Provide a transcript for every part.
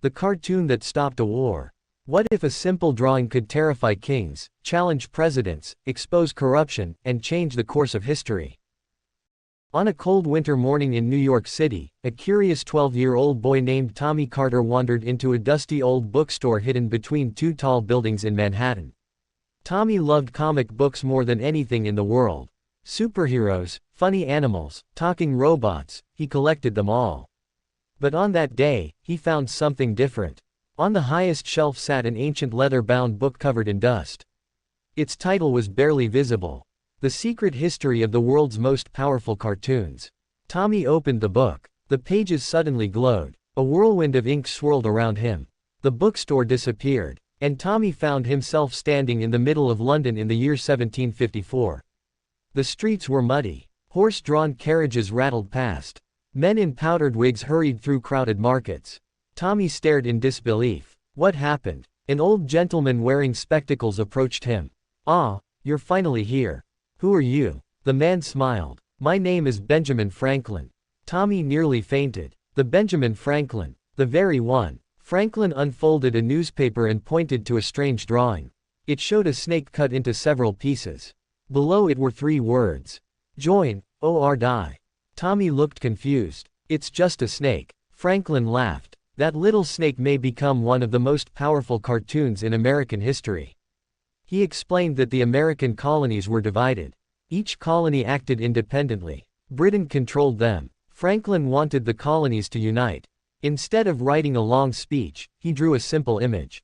The cartoon that stopped a war. What if a simple drawing could terrify kings, challenge presidents, expose corruption, and change the course of history? On a cold winter morning in New York City, a curious 12-year-old boy named Tommy Carter wandered into a dusty old bookstore hidden between two tall buildings in Manhattan. Tommy loved comic books more than anything in the world. Superheroes, funny animals, talking robots, he collected them all. But on that day, he found something different. On the highest shelf sat an ancient leather-bound book covered in dust. Its title was barely visible. The Secret History of the World's Most Powerful Cartoons. Tommy opened the book. The pages suddenly glowed. A whirlwind of ink swirled around him. The bookstore disappeared, and Tommy found himself standing in the middle of London in the year 1754. The streets were muddy. Horse-drawn carriages rattled past. Men in powdered wigs hurried through crowded markets. Tommy stared in disbelief. What happened? An old gentleman wearing spectacles approached him. "Ah, you're finally here. Who are you?" The man smiled. "My name is Benjamin Franklin." Tommy nearly fainted. The Benjamin Franklin. The very one. Franklin unfolded a newspaper and pointed to a strange drawing. It showed a snake cut into several pieces. Below it were 3 words. "Join, or die." Tommy looked confused. "It's just a snake." Franklin laughed. "That little snake may become one of the most powerful cartoons in American history." He explained that the American colonies were divided. Each colony acted independently. Britain controlled them. Franklin wanted the colonies to unite. Instead of writing a long speech, he drew a simple image.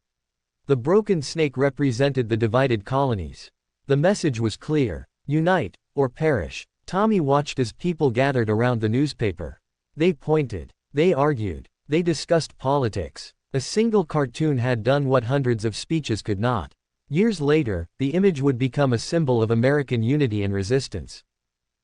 The broken snake represented the divided colonies. The message was clear: unite, or perish. Tommy watched as people gathered around the newspaper. They pointed. They argued. They discussed politics. A single cartoon had done what hundreds of speeches could not. Years later, the image would become a symbol of American unity and resistance.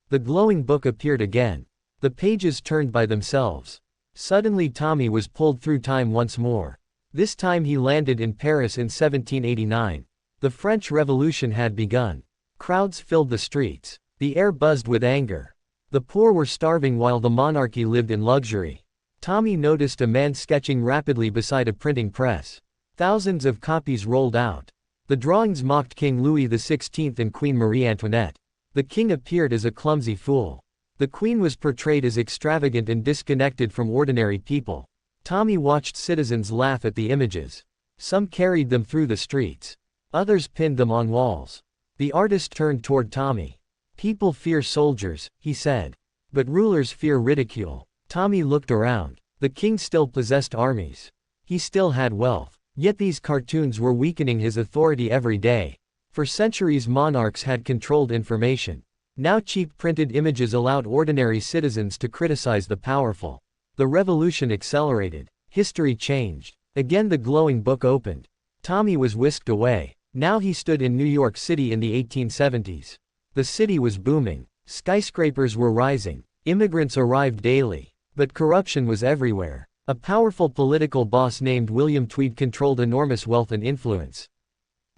The glowing book appeared again. The pages turned by themselves. Suddenly Tommy was pulled through time once more. This time he landed in Paris in 1789. The French Revolution had begun. Crowds filled the streets. The air buzzed with anger. The poor were starving while the monarchy lived in luxury. Tommy noticed a man sketching rapidly beside a printing press. Thousands of copies rolled out. The drawings mocked King Louis XVI and Queen Marie Antoinette. The king appeared as a clumsy fool. The queen was portrayed as extravagant and disconnected from ordinary people. Tommy watched citizens laugh at the images. Some carried them through the streets. Others pinned them on walls. The artist turned toward Tommy. "People fear soldiers," he said. "But rulers fear ridicule." Tommy looked around. The king still possessed armies. He still had wealth. Yet these cartoons were weakening his authority every day. For centuries monarchs had controlled information. Now cheap printed images allowed ordinary citizens to criticize the powerful. The revolution accelerated. History changed. Again the glowing book opened. Tommy was whisked away. Now he stood in New York City in the 1870s. The city was booming. Skyscrapers were rising. Immigrants arrived daily. But corruption was everywhere. A powerful political boss named William Tweed controlled enormous wealth and influence.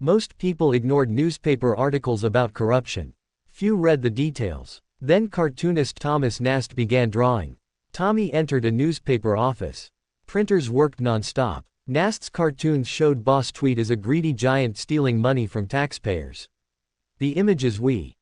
Most people ignored newspaper articles about corruption. Few read the details. Then cartoonist Thomas Nast began drawing. Tommy entered a newspaper office. Printers worked non-stop. Nast's cartoons showed Boss Tweed as a greedy giant stealing money from taxpayers. The images we